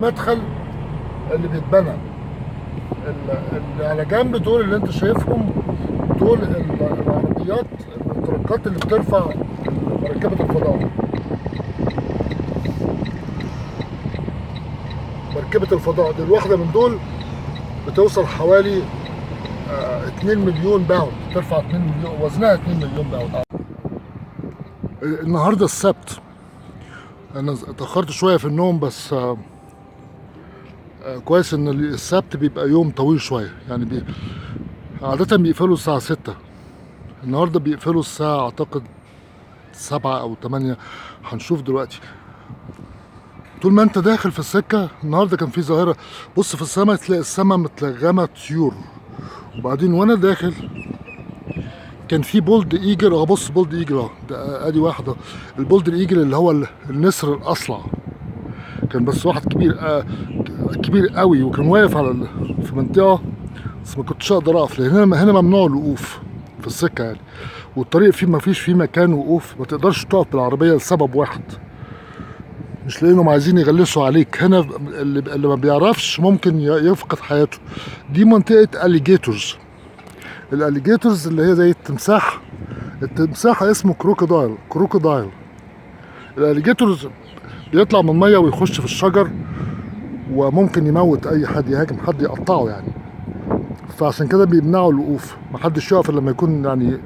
المدخل اللي بيتبنى اللي على جنب دول اللي انت شايفهم، دول العربيات التركات اللي بترفع مركبة الفضاء. مركبة الفضاء دي الواحدة من دول بتوصل حوالي 2 مليون باوند، ترفع 2 مليون، وزنها 2 مليون باوند. النهارده السبت، انا اتأخرت شوية في النوم، بس كويس ان السبت بيبقى يوم طويل شوية، يعني عادة بيقفلوا الساعة 6، النهارده بيقفلوا الساعة اعتقد 7 او 8، هنشوف دلوقتي. طول ما انت داخل في السكة النهارده كان في ظاهرة، بص في السماء تلاقي السماء متلغمة طيور، وبعدين وانا داخل كان في بولد ايجل. اهو بص بولد ايجل اهو، ده ادي واحدة. البولد ايجل اللي هو النسر الاصلع، كان بس واحد كبير كبير قوي، وكان واقف على في منطقة، بس ما كنتش اقدر اقف لان هنا ممنوع الوقوف في السكة يعني، والطريق فيه ما فيش فيه مكان وقوف، ما تقدرش تقف بالعربية لسبب واحد، مش لانهم عايزين يغلسوا عليك. هنا اللي ما بيعرفش ممكن يفقد حياته. دي منطقة اليجيتورز. الاليجيتورز اللي هي زي التمساح، التمساح اسمه كروكودايل. الاليجيتورز بيطلع من المية ويخش في الشجر، وممكن يموت اي حد، يهاجم حد يقطعه يعني، فعشان كده بيمنعوا الوقوف، محدش يقف الا لما يكون يعني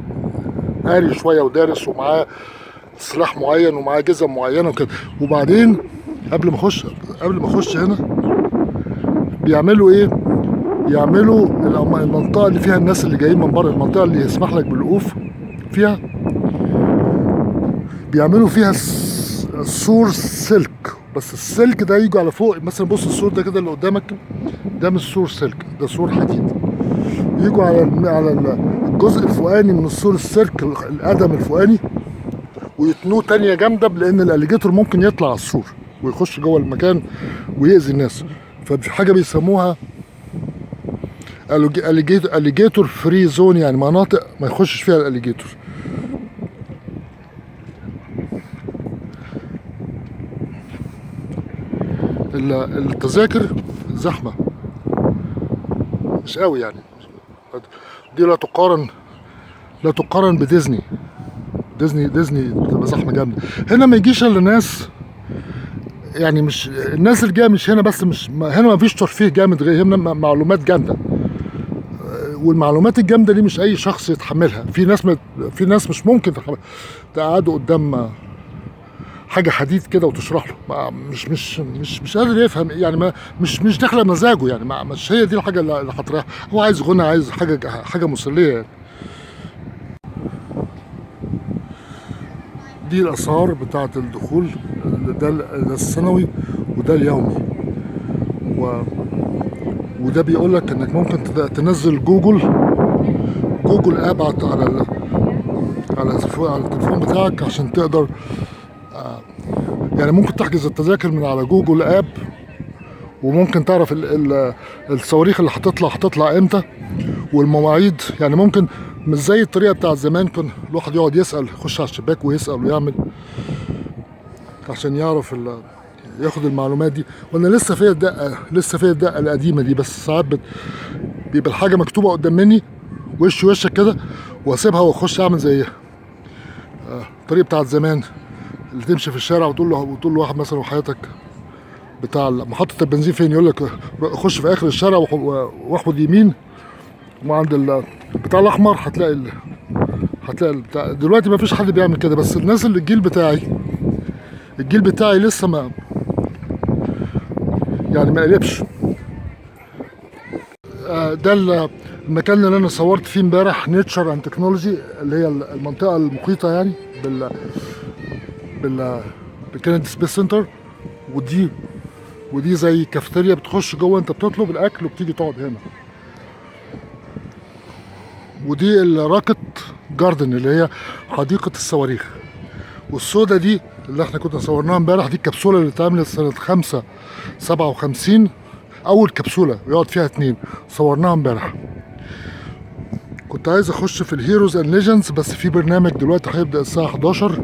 قاري شويه ودارس ومعاه سلاح معين ومعاه جزم معينه وكده. وبعدين قبل ما اخش هنا بيعملوا ايه؟ يعملوا المنطقه اللي فيها الناس اللي جايين من بره، المنطقه اللي يسمح لك بالوقوف فيها، بيعملوا فيها سور سلك، بس السلك ده يجوا على فوق. مثلا بص السور ده كده اللي قدامك، ده مش سور سلك، ده سور حديد. يجوا على الجزء الفوقاني من السور السلك، القدم الفوقاني، ويتنوه تانية جامدة، لأن الأليجيتور ممكن يطلع على السور ويخش جوه المكان ويأذي الناس. ففي حاجة بيسموها أليجيتور فري زون، يعني مناطق ما يخشش فيها الأليجيتور. التذاكر زحمة مش قوي يعني، دي لا تقارن بديزني. ديزني بتبقى زحمه جامده. هنا ما يجيش الا ناس، يعني مش الناس اللي جايه مش هنا بس، مش هنا ما فيش ترفيه جامد، غير هنا معلومات جامده، والمعلومات الجامده دي مش اي شخص يتحملها. في ناس مش ممكن تقعدوا قدام حاجه حديد كده وتشرح له، مش قادر يفهم يعني، مش داخله مزاجه يعني، مش هي دي الحاجه اللي هتريح. هو عايز غنى، عايز حاجه مسليه يعني. دي الاسعار بتاعه الدخول، ده السنوي وده اليومي، وده بيقول لك انك ممكن تنزل جوجل اب على التليفون بتاعك عشان تقدر يعني ممكن تحجز التذاكر من على جوجل اب، وممكن تعرف الصواريخ اللي هتطلع امتى والمواعيد. يعني ممكن مش زي الطريقه بتاعت زمان، كان الواحد يقعد يسال، يخش على الشباك ويسال ويعمل عشان يعرف ياخد المعلومات دي. وانا لسه فيا الدقه القديمه دي، بس ساعات بيبقى الحاجه مكتوبه قدام مني وشك كده، واسيبها واخش اعمل زي الطريقه بتاعت زمان، اللي تمشي في الشارع وتقول له واحد مثلا وحياتك بتاع محطه البنزين فين، يقول لك خش في اخر الشارع واخد يمين، وعند بتاع الاحمر هتلاقي بتاع. دلوقتي ما فيش حد بيعمل كده، بس الناس اللي الجيل بتاعي لسه ما قلبش. ده المكان اللي انا صورت فيه امبارح، نيتشر اند تكنولوجي، اللي هي المنطقه المحيطه يعني بالكندي سبيس سنتر. ودي زي كافيتيريا، بتخش جوه انت بتطلب الاكل وبتيجي تقعد هنا. ودي الراكت جاردن اللي هي حديقه الصواريخ. والسودا دي اللي احنا كنا صورناها امبارح، دي الكبسوله اللي اتعملت سنه 57، اول كبسوله يقعد فيها 2، صورناها امبارح. كنت عايز اخش في الهيروز اند ليجندز، بس في برنامج دلوقتي هيبدا الساعه 11،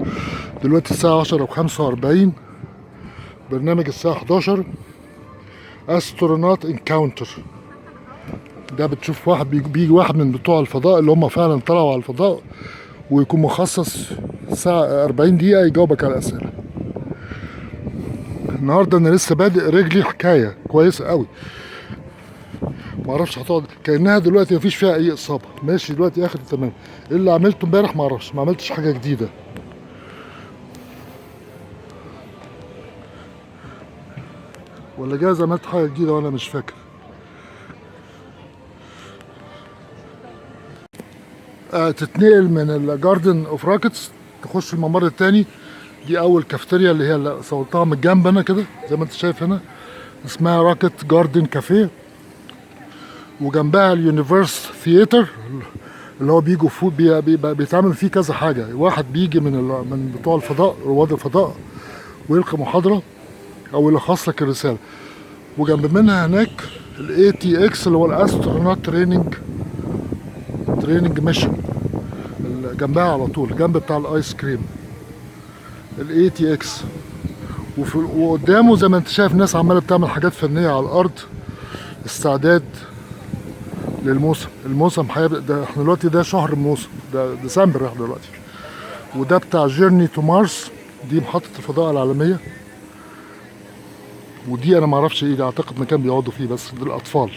دلوقتي الساعه 10:45، برنامج الساعه 11 استرونات انكاونتر. ده بتشوف واحد بيجي واحد من بتوع الفضاء اللي هم فعلا طلعوا على الفضاء، ويكون مخصص ساعة 40 دقيقة يجاوبك على الأسئلة. النهاردة أنا لسه بادئ رجلي حكاية كويسة قوي، معرفش هتقعد كأنها دلوقتي مفيش فيها أي إصابة، ماشي دلوقتي آخر تمام. إيه اللي عملته امبارح معرفش، ما عملتش حاجة جديدة. ولا جايز عملت حاجة جديدة وأنا مش فاكر. تتنقل من الجاردن اوف راكتس تخش الممر التاني. دي اول كافتيريا اللي هي اللي صورتها من الجنب انا كده زي ما انت شايف هنا، اسمها راكت جاردن كافيه. وجنبها اليونيفرس ثياتر اللي هو بيجوا فوق بيتعمل فيه كذا حاجه. واحد بيجي من بتوع الفضاء، رواد الفضاء، ويلقي محاضره او يلخص لك الرساله. وجنب منها هناك الاي تي اكس اللي هو الاسترونوت تريننج ميشن، جنبها على طول جنب بتاع الايس كريم الاي تي اكس. وقدامه زي ما انت شايف ناس عماله بتعمل حاجات فنيه على الارض، استعداد للموسم. الموسم ده احنا دلوقتي ده شهر الموسم، ده ديسمبر احنا دلوقتي. وده بتاع جيرني تو مارس، دي محطه الفضاء العالميه. ودي انا ما اعرفش ايه، اعتقد مكان بيقعدوا فيه بس للاطفال.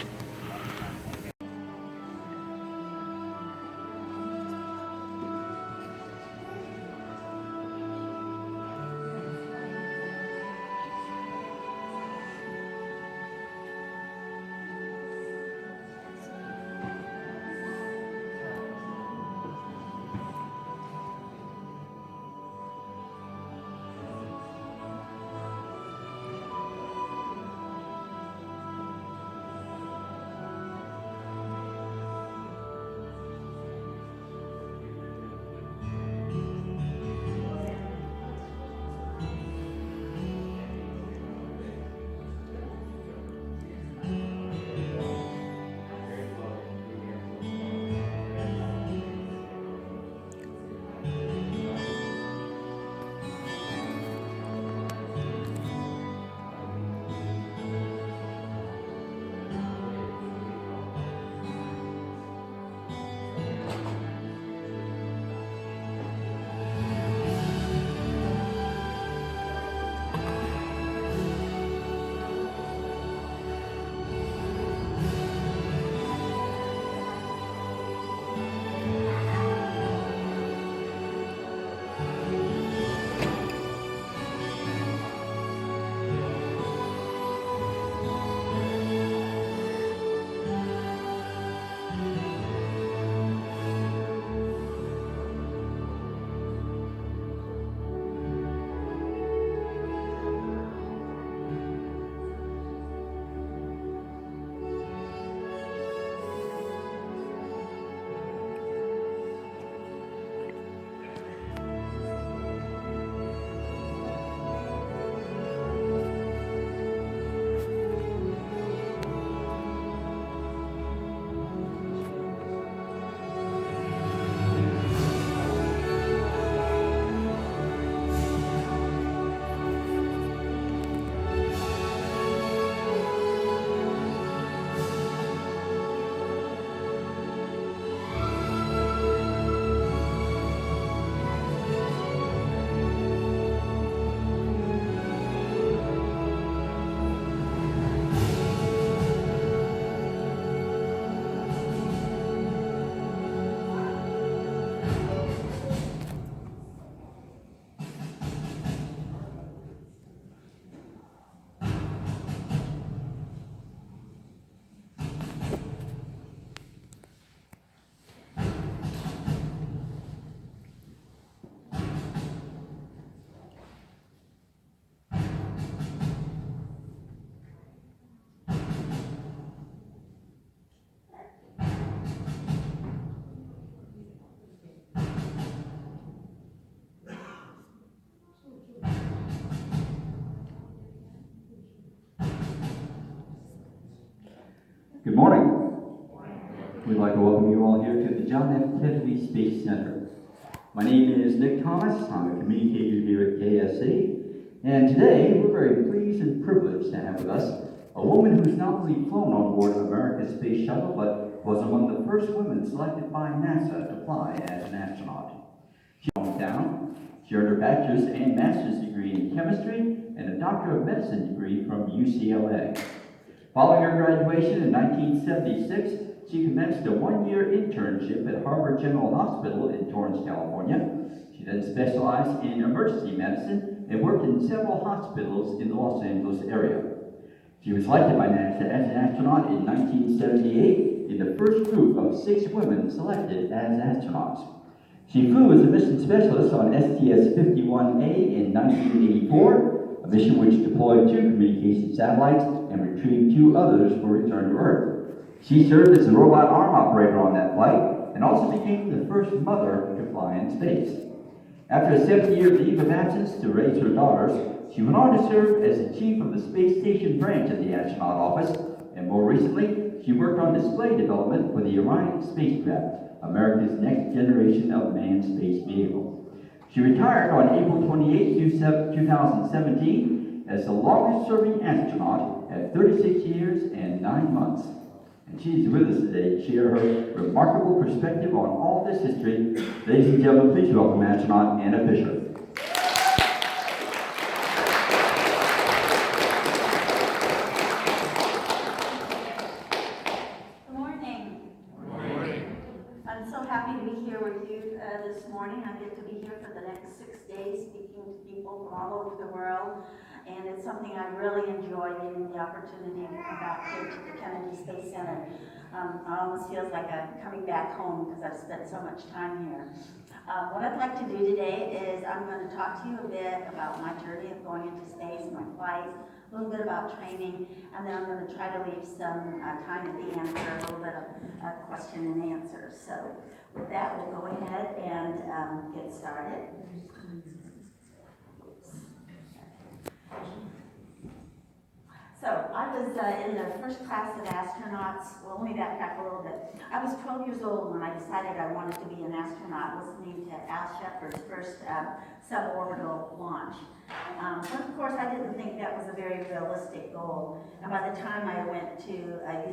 Good morning. We'd like to welcome you all here to the John F. Kennedy Space Center. My name is Nick Thomas. I'm a communicator here at KSA. And today, we're very pleased and privileged to have with us A woman who's not only flown on board America's space shuttle, but was among the first women selected by NASA to fly as an astronaut. She hometown. She earned her bachelor's and master's degree in chemistry and a doctor of medicine degree from UCLA. Following her graduation in 1976, she commenced a one-year internship at Harvard General Hospital in Torrance, California. She then specialized in emergency medicine and worked in several hospitals in the Los Angeles area. She was selected by NASA as an astronaut in 1978 in the first group of 6 women selected as astronauts. She flew as a mission specialist on STS-51A in 1984, a mission which deployed 2 communication satellites and retrieved 2 others for return to Earth. She served as a robot arm operator on that flight and also became the first mother to fly in space. After a 7-year leave of absence to raise her daughters, she went on to serve as the chief of the Space Station branch of the astronaut office, and more recently, she worked on display development for the Orion spacecraft, America's next generation of manned space vehicle. She retired on April 28, 2017, as the longest-serving astronaut at 36 years and 9 months. And she's with us today to share her remarkable perspective on all this history. Ladies and gentlemen, please welcome astronaut Anna Fisher. I'm so happy to be here with you this morning. I get to be here for the next 6 days speaking to people from all over the world. And it's something I really enjoy, getting the opportunity to come back here to the Kennedy Space Center. It almost feels like I'm coming back home because I've spent so much time here. What I'd like to do today is I'm going to talk to you a bit about my journey of going into space, my flight, a little bit about training, and then I'm going to try to leave some time at the end for a little bit of question and answer. So with that, we'll go ahead and get started. So I was in the first class of astronauts. Well, let me backtrack a little bit. I was 12 years old when I decided I wanted to be an astronaut, listening to Al Shepard's first suborbital launch. But of course, I didn't think that was a very realistic goal. And by the time I went to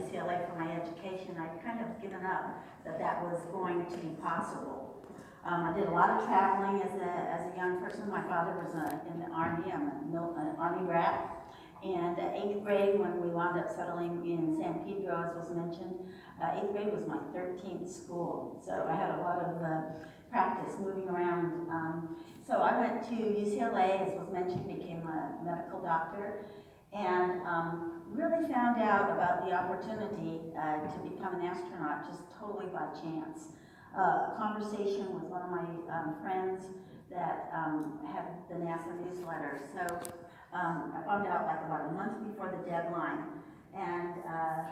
UCLA for my education, I'd kind of given up that that was going to be possible. I did a lot of traveling as a young person. My father was in the Army. I'm an Army brat. And 8th grade, when we wound up settling in San Pedro, as was mentioned, 8th grade was my 13th school. So I had a lot of practice moving around. So I went to UCLA, as was mentioned, became a medical doctor, and really found out about the opportunity to become an astronaut just totally by chance. A conversation with one of my friends that had the NASA newsletter. So I found out like about a month before the deadline, and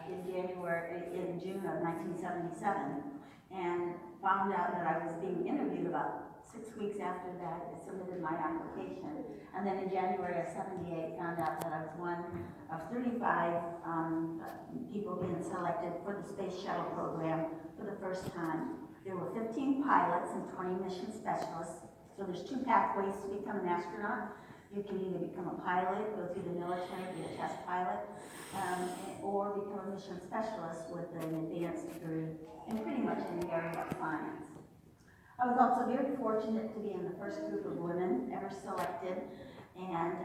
in June of 1977, and found out that I was being interviewed about 6 weeks after that. I submitted my application, and then in January of 78, found out that I was one of 35 people being selected for the Space Shuttle program for the first time. There were 15 pilots and 20 mission specialists. So there's 2 pathways to become an astronaut. You can either become a pilot, go through the military, be a test pilot, or become a mission specialist with an advanced degree in pretty much any area of science. I was also very fortunate to be in the first group of women ever selected, and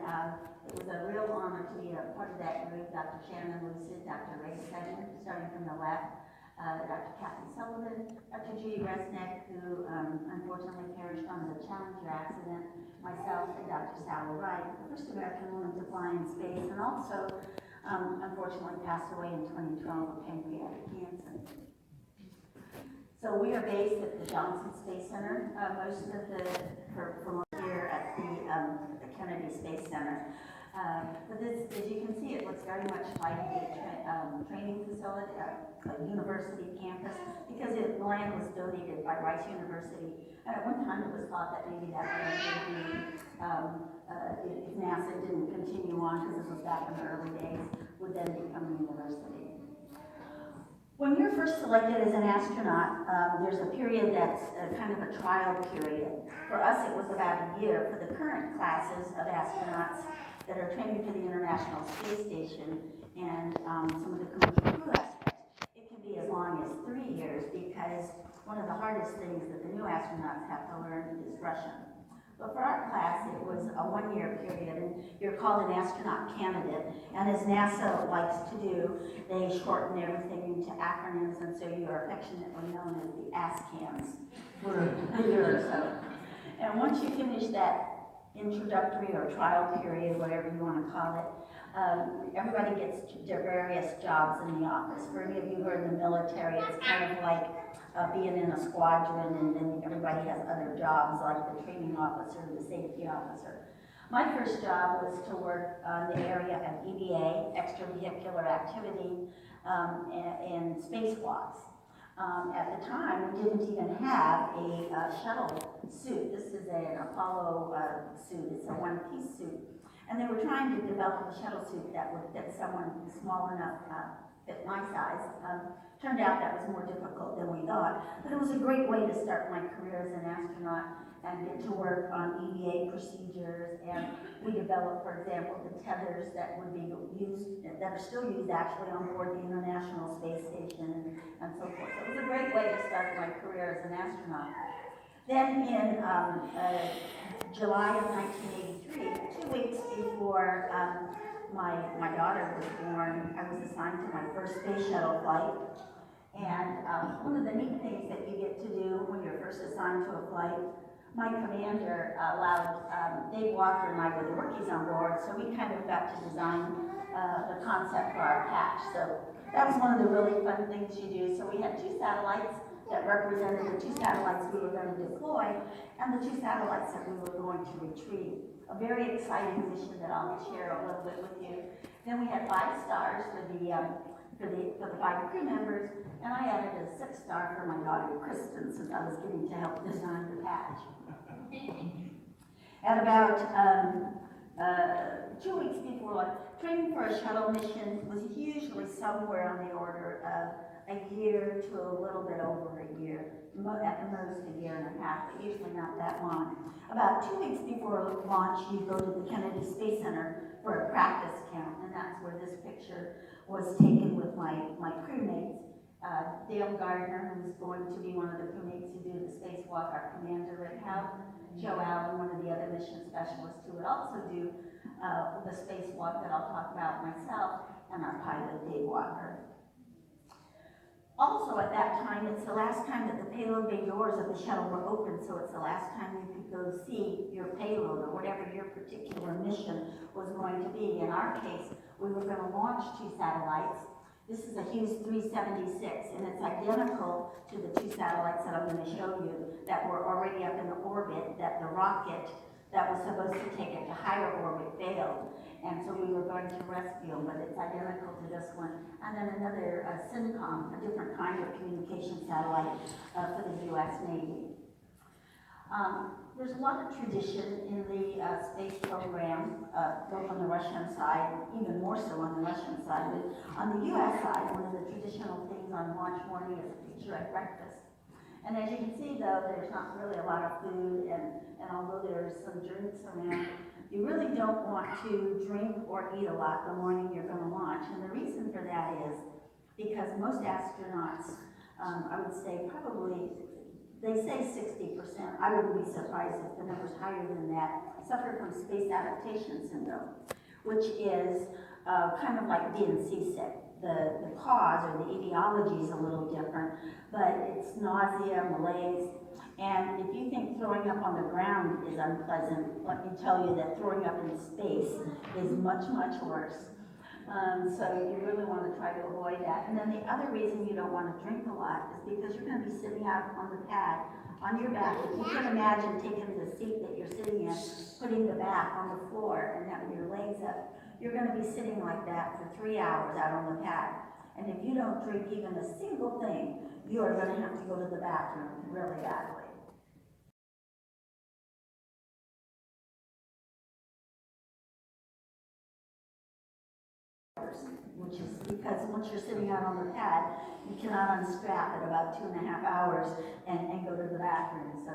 it was a real honor to be a part of that group. Dr. Shannon Lucid, Dr. Ray Sedgman, starting from the left, Dr. Kathy Sullivan, Dr. Judy Resnick, who unfortunately perished on the Challenger accident, myself, and Dr. Sally Wright, the first American woman to fly in space, and also unfortunately passed away in 2012 of pancreatic cancer. So we are based at the Johnson Space Center. Most of from here at the Kennedy Space Center. But this, as you can see, it looks very much like a training facility, a university campus, because the land was donated by Rice University. And at one time it was thought that maybe that land would be, if NASA didn't continue on, because this was back in the early days, would then become a university. When you're first selected as an astronaut, there's a period that's kind of a trial period. For us, it was about a year. For the current classes of astronauts that are training for the International Space Station and some of the commercial crew aspects. It can be as long as 3 years because one of the hardest things that the new astronauts have to learn is Russian. But for our class, it was a 1-year period, and you're called an astronaut candidate. And as NASA likes to do, they shorten everything into acronyms, and so you are affectionately known as the ASCANs for a year or so. And once you finish that introductory or trial period, whatever you want to call it, everybody gets their various jobs in the office. For any of you who are in the military, it's kind of like being in a squadron, and then everybody has other jobs like the training officer, the safety officer. My first job was to work on the area of EVA, extravehicular activity, and spacewalks. At the time, we didn't even have a shuttle suit. This is an Apollo suit. It's a one-piece suit. And they were trying to develop a shuttle suit that would fit someone small enough, fit my size. Turned out that was more difficult than we thought, but it was a great way to start my career as an astronaut and get to work on EVA procedures. And we developed, for example, the tethers that would be used, that are still used actually on board the International Space Station and so forth. So it was a great way to start my career as an astronaut. Then in July of 1983, 2 weeks before my daughter was born, I was assigned to my first space shuttle flight. And one of the neat things that you get to do when you're first assigned to a flight, my commander allowed Dave Walker and I were the rookies on board, so we kind of got to design the concept for our patch. So that was one of the really fun things you do. So we had 2 satellites that represented the 2 satellites we were going to deploy and the 2 satellites that we were going to retrieve. A very exciting mission that I'll share a little bit with you. Then we had 5 stars for the 5 crew members, and I added a 6th star for my daughter Kristen, since I was getting to help design the patch. At about 2 weeks before, training for a shuttle mission was usually somewhere on the order of a year to a little bit over a year, at the most a year and a half, but usually not that long. About 2 weeks before launch, you go to the Kennedy Space Center for a practice camp, and that's where this picture was taken with my crewmates. Dale Gardner, who's going to be one of the crewmates who do the spacewalk, our commander right now, Joe Allen, one of the other mission specialists who would also do the spacewalk that I'll talk about myself, and our pilot, Dave Walker. Also at that time, it's the last time that the payload bay doors of the shuttle were open, so it's the last time you could go see your payload or whatever your particular mission was going to be. In our case, we were going to launch 2 satellites. This is a Hughes 376, and it's identical to the 2 satellites that I'm going to show you that were already up in orbit, that the rocket that was supposed to take it to higher orbit failed. And so we were going to rescue them, but it's identical to this one. And then another SYNCOM, a different kind of communication satellite for the U.S. Navy. There's a lot of tradition in the space program, both on the Russian side, even more so on the Russian side. But on the U.S. side, one of the traditional things on launch morning is a picture at breakfast. And as you can see, though, there's not really a lot of food, and although there's some drinks around, you really don't want to drink or eat a lot the morning you're going to launch. And the reason for that is because most astronauts, I would say probably, they say 60%, I wouldn't be surprised if the number's higher than that, suffer from space adaptation syndrome, which is kind of like being seasick. The cause or the etiology is a little different, but it's nausea, malaise, and if you think throwing up on the ground is unpleasant, let me tell you that throwing up in space is much, much worse. So you really want to try to avoid that. And then the other reason you don't want to drink a lot is because you're going to be sitting out on the pad, on your back. If you can imagine taking the seat that you're sitting in, putting the back on the floor and having your legs up, you're going to be sitting like that for 3 hours out on the pad. And if you don't drink even a single thing, you are going to have to go to the bathroom really badly. Which is because once you're sitting out on the pad, you cannot unstrap at about 2.5 hours and go to the bathroom.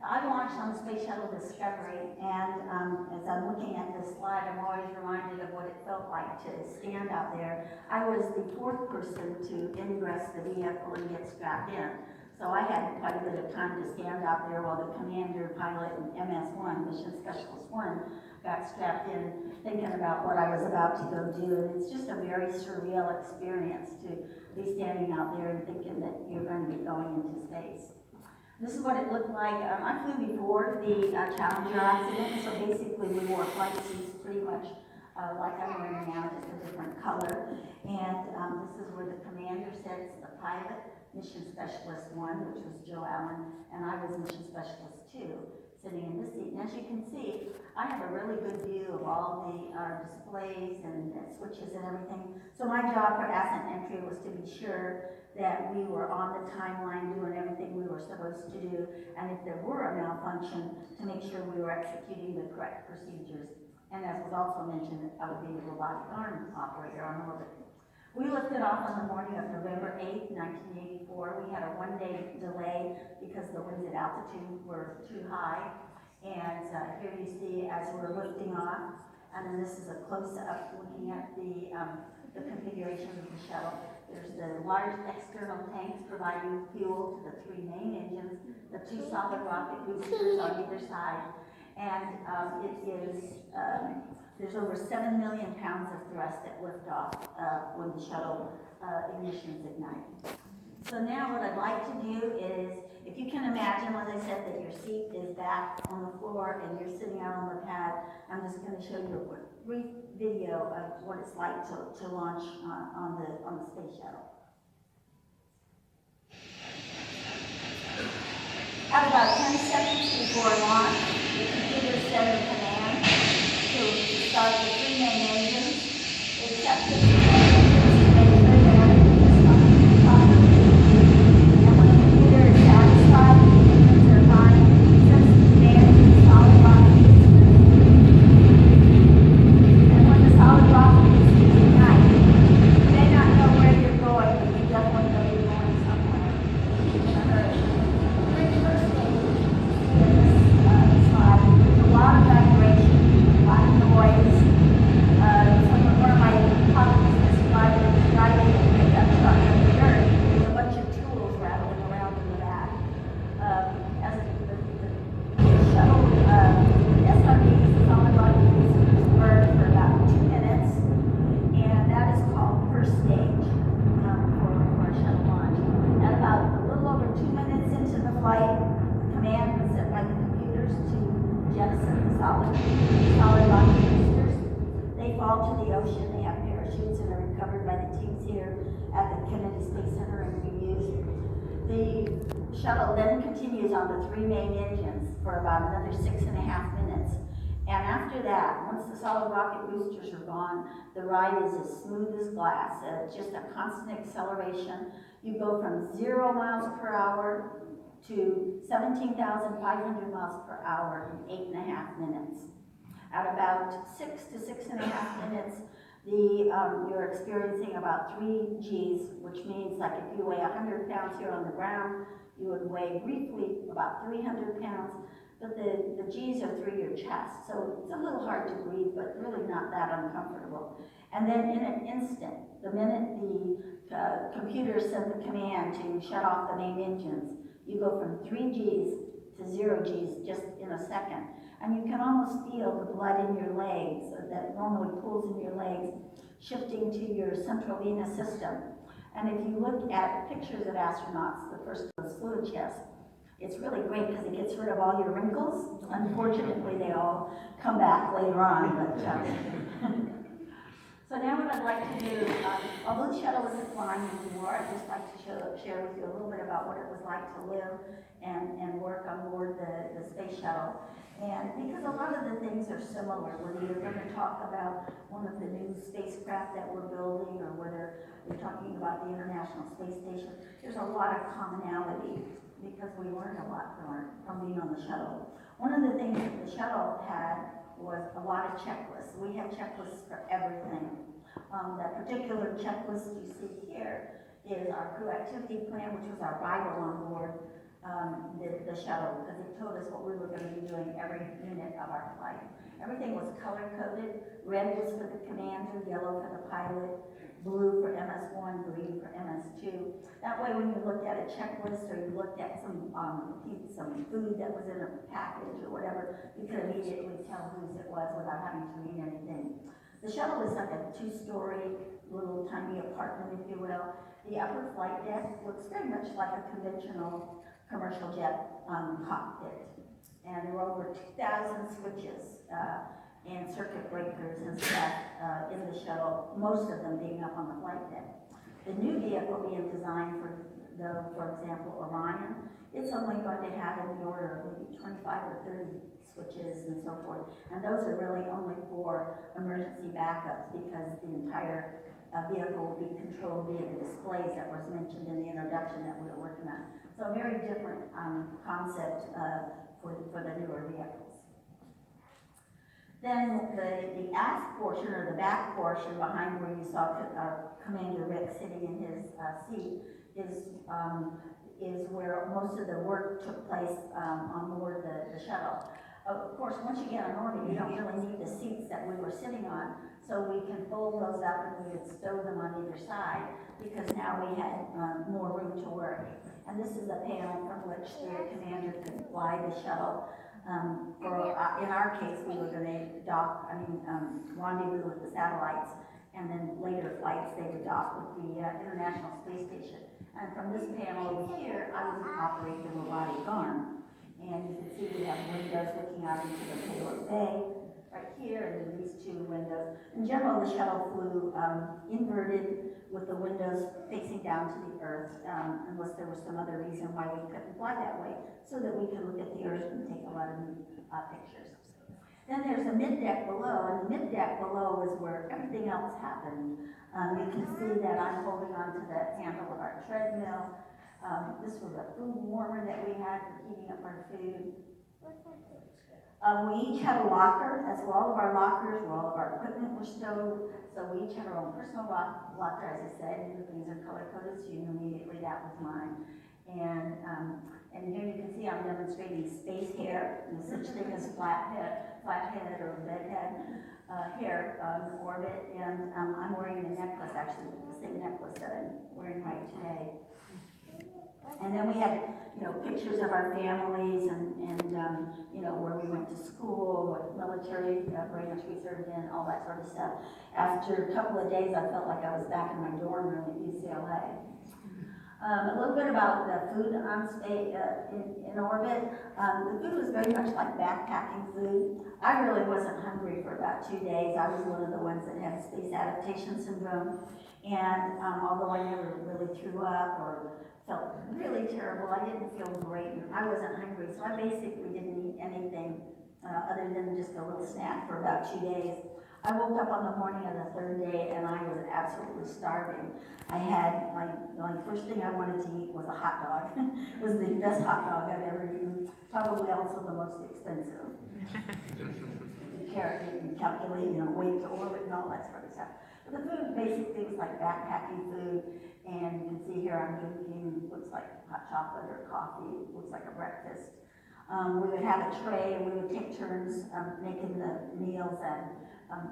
I launched on the Space Shuttle Discovery, and as I'm looking at this slide, I'm always reminded of what it felt like to stand out there. I was the fourth person to ingress the vehicle and get strapped in. So I had quite a bit of time to stand out there while the commander, pilot, and MS-1, Mission Specialist 1, got strapped in, thinking about what I was about to go do. And it's just a very surreal experience to be standing out there and thinking that you're going to be going into space. This is what it looked like. I flew before the Challenger accident, so basically we wore flight suits pretty much like I'm wearing now, just a different color. And this is where the commander sits, the pilot, Mission Specialist 1, which was Joe Allen, and I was Mission Specialist 2, sitting in this seat. And as you can see, I have a really good view of all the displays and switches and everything. So my job for ascent entry was to be sure that we were on the timeline doing everything we were supposed to do, and if there were a malfunction, to make sure we were executing the correct procedures. And as was also mentioned, I would be the robotic arm operator on orbit. We lifted off on the morning of November 8th, 1984. We had a one-day delay because the winds at altitude were too high. And here you see as we're lifting off, and then this is a close-up looking at the configuration of the shuttle. There's the large external tanks providing fuel to the three main engines, the two solid rocket boosters on either side, and there's over 7 million pounds of thrust at liftoff when the shuttle ignitions ignite. So now what I'd like to do is, if you can imagine, as I said, that your seat is back on the floor and you're sitting out on the pad, I'm just going to show you a brief video of what it's like to launch on the space shuttle. At about 10 seconds before launch, the computer sent a command to start the three main engines, except the two main engines to make sure that everything is functioning properly. And when the computer is satisfied, the engines are fine, sends the command to the solid rocket boosters. And when the solid rocket boosters ignite, you may not know where you're going, but you definitely know you're going somewhere in a hurry. During the first stage, in this slide, there's a lot of vibration, a lot of noise. One of my colleagues described it as driving a pickup truck in the dirt with a bunch of tools rattling around in the back. As the shuttle, SRBs, the solid rocket boosters, burned for about 2 minutes, and that is called first stage for a shuttle launch. At about a little over 2 minutes into the flight, the command was sent by the computers to jettison the solid rocket boosters. They fall to the ocean, they have parachutes, and are recovered by the teams here at the Kennedy Space Center and reused. The shuttle then continues on the three main engines for about another 6.5 minutes. And after that, once the solid rocket boosters are gone, the ride is as smooth as glass. Just a constant acceleration. You go from 0 miles per hour to 17,500 miles per hour in 8.5 minutes. At about 6 to 6.5 minutes, you're experiencing about 3 Gs, which means like if you weigh 100 pounds here on the ground, you would weigh briefly about 300 pounds, but the Gs are through your chest, so it's a little hard to breathe, but really not that uncomfortable. And then in an instant, the minute the computer sent the command to shut off the main engines, you go from 3 Gs to 0 Gs just in a second. And you can almost feel the blood in your legs that normally pools in your legs shifting to your central venous system. And if you look at pictures of astronauts, the first one is fluid chest, it's really great because it gets rid of all your wrinkles. Unfortunately, they all come back later on. But, so now what I'd like to do, although the shuttle isn't flying anymore, I'd just like to share with you a little bit about what it was like to live and work on board the space shuttle. And because a lot of the things are similar, whether you're going to talk about one of the new spacecraft that we're building or whether you're talking about the International Space Station, there's a lot of commonality because we learned a lot from being on the shuttle. One of the things that the shuttle had was a lot of checklists. We had checklists for everything. That particular checklist you see here is our crew activity plan, which was our Bible on board. the shuttle, because it told us what we were gonna be doing every minute of our flight. Everything was color-coded. Red was for the commander, yellow for the pilot, blue for MS1, green for MS2. That way, when you looked at a checklist or you looked at some food that was in a package or whatever, you could immediately tell whose it was without having to read anything. The shuttle is like a two-story, little tiny apartment, if you will. The upper flight deck looks very much like a conventional commercial jet cockpit. And there were over 2,000 switches and circuit breakers and stuff in the shuttle, most of them being up on the flight deck. The new vehicle being designed for example, Orion, it's only going to have in the order of maybe 25 or 30 switches and so forth. And those are really only for emergency backups because the entire vehicle will be controlled via the displays that was mentioned in the introduction that we were working on. So a very different concept for the newer vehicles. Then the aft portion or the back portion behind where you saw Commander Rick sitting in his seat is where most of the work took place on board the shuttle. Of course, once you get on orbit, you don't really need the seats that we were sitting on, so we can fold those up and we could stow them on either side because now we had more room to work. And this is a panel from which the commander could fly the shuttle. In our case, we were going to rendezvous with the satellites, and then later flights they would dock with the International Space Station. And from this panel over here, I would operate the robotic arm. And you can see we have windows looking out into the payload bay right here, and then these two windows. In general, the shuttle flew inverted with the windows facing down to the Earth, unless there was some other reason why we couldn't fly that way, so that we could look at the Earth and take a lot of neat pictures. Then there's a mid-deck below, and the mid-deck below is where everything else happened. You can see that I'm holding on to the handle of our treadmill. This was a food warmer that we had for heating up our food. We each had a locker. That's where all of our lockers, where all of our equipment was stowed. So we each had our own personal locker, as I said, and these are color-coded, so you knew immediately that was mine. And here you can see I'm demonstrating space hair, and such thing as flathead or bedhead hair on orbit. And I'm wearing a necklace, actually, the same necklace that I'm wearing right today. And then we had, pictures of our families and where we went to school, what military branch we served in, all that sort of stuff. After a couple of days, I felt like I was back in my dorm room at UCLA. A little bit about the food on space in orbit. The food was very much like backpacking food. I really wasn't hungry for about 2 days. I was one of the ones that had space adaptation syndrome. And although I never really threw up or felt really terrible, I didn't feel great. I wasn't hungry, so I basically didn't eat anything other than just a little snack for about 2 days. I woke up on the morning of the third day and I was absolutely starving. I had, my first thing I wanted to eat was a hot dog. It was the best hot dog I've ever eaten, probably also the most expensive. You calculate, weight to orbit and all that sort of stuff. But the food basically was like backpacking food, and you can see here I'm drinking, looks like hot chocolate or coffee, looks like a breakfast. We would have a tray and we would take turns making the meals and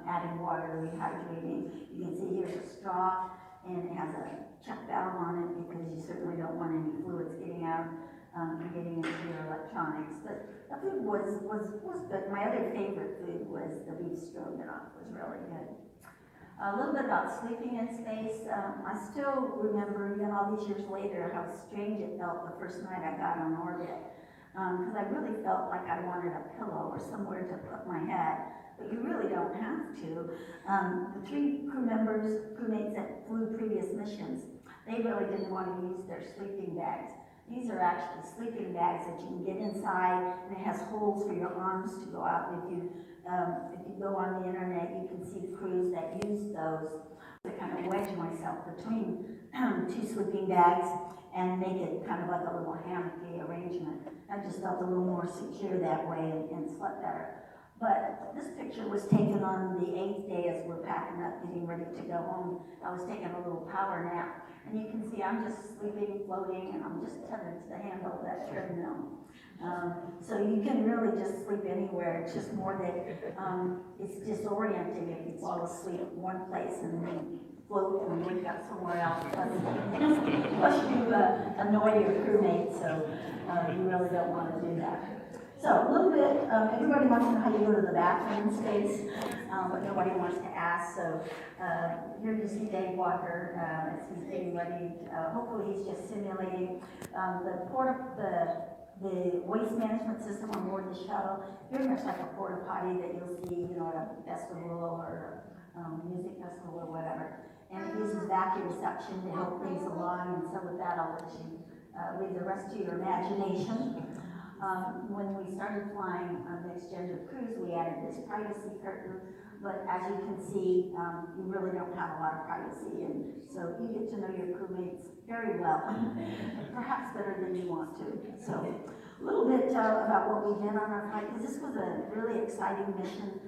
adding water, rehydrating. You can see here's a straw, and it has a check valve on it because you certainly don't want any fluids getting out and getting into your electronics. But the food was good. My other favorite food was the beef stroganoff. It was really good. A little bit about sleeping in space. I still remember, even all these years later, how strange it felt the first night I got on orbit. Because I really felt like I wanted a pillow or somewhere to put my head. But you really don't have to. The 3 crewmates that flew previous missions, they really didn't want to use their sleeping bags. These are actually sleeping bags that you can get inside, and it has holes for your arms to go out. And if you go on the internet, you can see crews that use those to kind of wedge myself between 2 sleeping bags and make it kind of like a little hammocky arrangement. I just felt a little more secure that way and slept better. But this picture was taken on the 8th day as we're packing up, getting ready to go home. I was taking a little power nap. And you can see I'm just sleeping, floating, and I'm just tethered to the handle of that treadmill. So you can really just sleep anywhere. It's just more that it's disorienting if you fall asleep in one place and then float and wake up somewhere else. Plus you annoy your crewmates, so you really don't want to do that. So a little bit, everybody wants to know how you go to the bathroom in space, but nobody wants to ask. So here you see Dave Walker as he's getting ready. Hopefully he's just simulating the waste management system on board the shuttle. Very much like a porta potty that you'll see, at a festival or music festival or whatever. And it uses vacuum suction to help things along. And so with that, I'll let you leave the rest to your imagination. When we started flying Next Gender Cruise, we added this privacy curtain, but as you can see, you really don't have a lot of privacy, and so you get to know your crewmates very well, perhaps better than you want to. So a little bit about what we did on our flight, because this was a really exciting mission.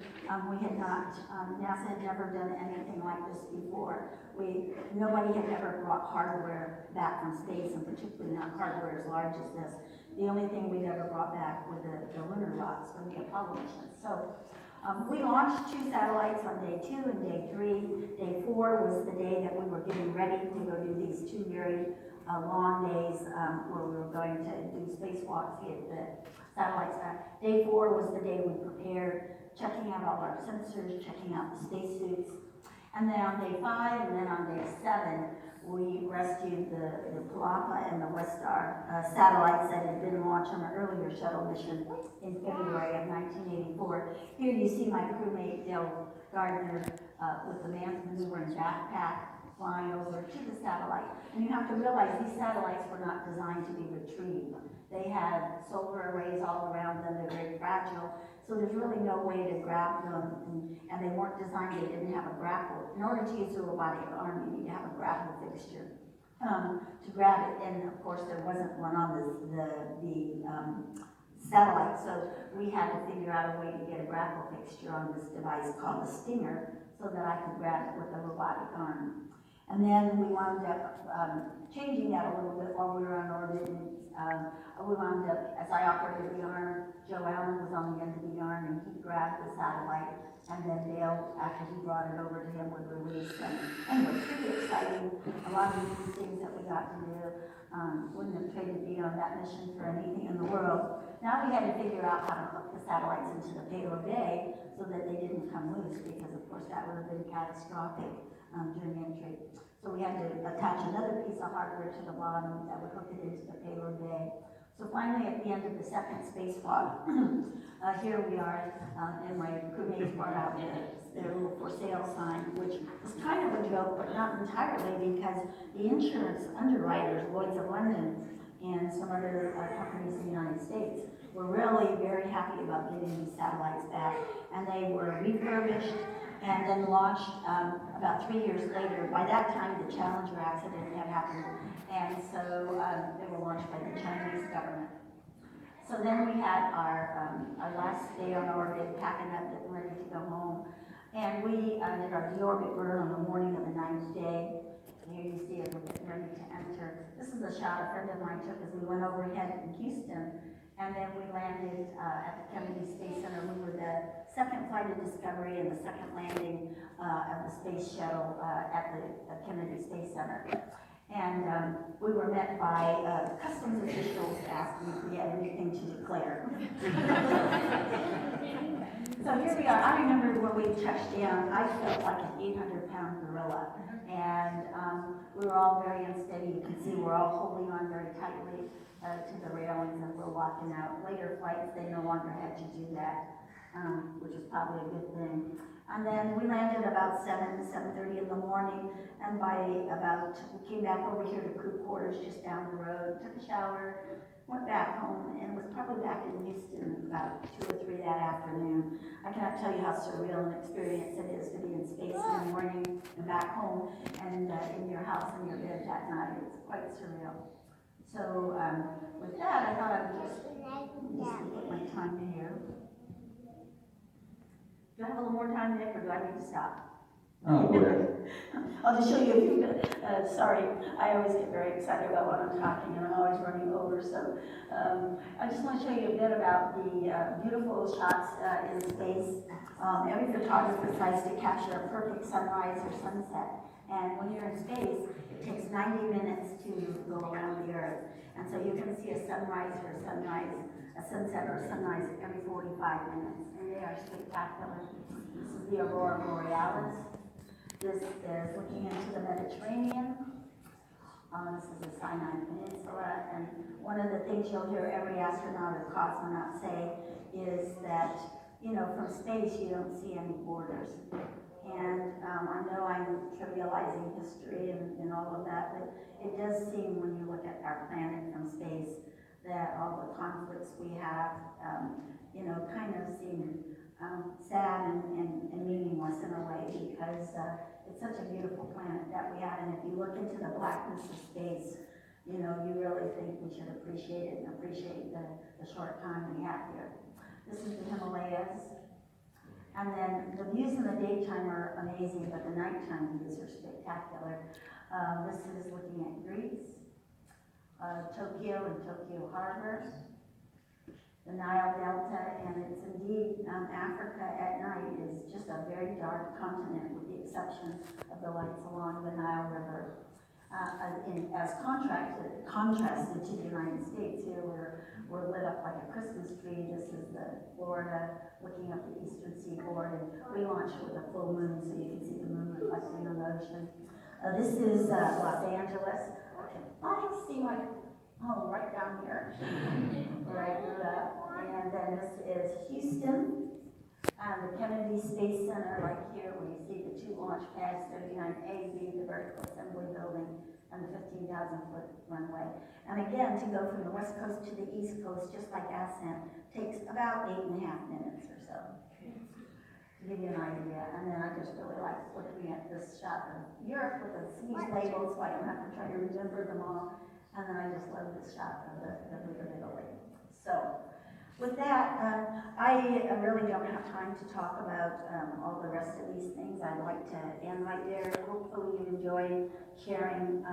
We had not, NASA had never done anything like this before. Nobody had ever brought hardware back from space, and particularly not hardware as large as this. The only thing we'd ever brought back were the lunar rocks from the Apollo missions. So we launched 2 satellites on day 2 and day 3. Day 4 was the day that we were getting ready to go do these 2 very long days where we were going to do spacewalks, get the satellites back. Day 4 was the day we prepared, checking out all our sensors, checking out the spacesuits. And then on day 5 and then on day 7, we rescued the Palapa and the Westar satellites that had been launched on an earlier shuttle mission in February of 1984. Here you see my crewmate, Dale Gardner, with the manned maneuvering backpack flying over to the satellite. And you have to realize these satellites were not designed to be retrieved. They had solar arrays all around them, they're very fragile, so there's really no way to grab them, and they weren't designed, they didn't have a grapple. In order to use a robotic arm, you need to have a grapple fixture to grab it, and of course there wasn't one on the satellite, so we had to figure out a way to get a grapple fixture on this device called the Stinger, so that I could grab it with a robotic arm. And then we wound up changing that a little bit while we were on orbit. We wound up, as I operated the arm, Joe Allen was on the end of the arm and he grabbed the satellite. And then Dale, after he brought it over to him, would release them. Anyway, pretty exciting. A lot of new things that we got to do. Wouldn't have traded me on that mission for anything in the world. Now we had to figure out how to hook the satellites into the payload bay so that they didn't come loose, because of course that would have been catastrophic during entry. So we had to attach another piece of hardware to the bottom that would hook it into the payload bay. So finally, at the end of the second spacewalk, here we are, and my crewmates brought out their little for sale sign, which was kind of a joke, but not entirely, because the insurance underwriters, Lloyd's of London, and some other companies in the United States were really very happy about getting these satellites back, and they were refurbished and then launched about 3 years later. By that time, the Challenger accident had happened, and so they were launched by the Chinese government. So then we had our last day on orbit, packing up, getting ready to go home, and we did our deorbit burn on the morning of the 9th day. Here you see it, we're getting ready to enter. This is a shot a friend of mine took as we went overhead in Houston, and then we landed at the Kennedy Space Center. We were the second flight of Discovery and the second landing of the space shuttle at the Kennedy Space Center. And we were met by customs officials asking if we had anything to declare. So here we are. I remember when we touched down, I felt like an 800-pound gorilla. And we were all very unsteady. You can see we're all holding on very tightly to the railings as we're walking out. Later flights, they no longer had to do that, which is probably a good thing. And then we landed about 7:30 in the morning, and we came back over here to crew quarters just down the road, took a shower, went back home, and was probably back in Houston about 2 or 3 that afternoon. I cannot tell you how surreal an experience it is to be in space in the morning and back home and in your house in your bed that night. It's quite surreal. So with that, I thought I would just look at my time here. Do I have a little more time, Nick, or do I need to stop? Oh, go ahead. I'll just show you a few bit. Sorry, I always get very excited about what I'm talking, and I'm always running over. So I just want to show you a bit about the beautiful shots in space. Every photographer tries to capture a perfect sunrise or sunset. And when you're in space, it takes 90 minutes to go around the Earth. And so you can see a sunrise or a sunrise, a sunset or a sunrise every 45 minutes. And they are spectacular. This is the Aurora Borealis. This is looking into the Mediterranean. This is the Sinai Peninsula. And one of the things you'll hear every astronaut or cosmonaut say is that, you know, from space you don't see any borders. And I know I'm trivializing history and all of that, but it does seem when you look at our planet from space that all the conflicts we have, you know, kind of seem sad and meaningless in a way, because it's such a beautiful planet that we have. And if you look into the blackness of space, you know, you really think we should appreciate it and appreciate the short time we have here. This is the Himalayas. And then the views in the daytime are amazing, but the nighttime views are spectacular. This is looking at Greece, Tokyo and Tokyo Harbor, the Nile Delta, and it's indeed Africa at night is just a very dark continent, with the exception of the lights along the Nile River. As contrasted to the United States, here we're lit up like a Christmas tree. This is the Florida looking up the eastern seaboard, and we launched with a full moon, so you can see the moon reflecting on the ocean. This is Los Angeles. I see my home right down here. Right, and then this is Houston, the Kennedy Space Center, right here, where you see the two launch pads, 39A being the vertical assembly building, and the 15,000-foot runway. And again, to go from the west coast to the east coast, just like ascent, takes about 8.5 minutes or so, to give you an idea. And then I just really like looking at this shot of Europe with the huge labels, so I don't have to try to remember them all. And then I just love this shot of the River of Italy. So, with that, I really don't have time to talk about all the rest of these things. I'd like to end right there. Hopefully you enjoyed hearing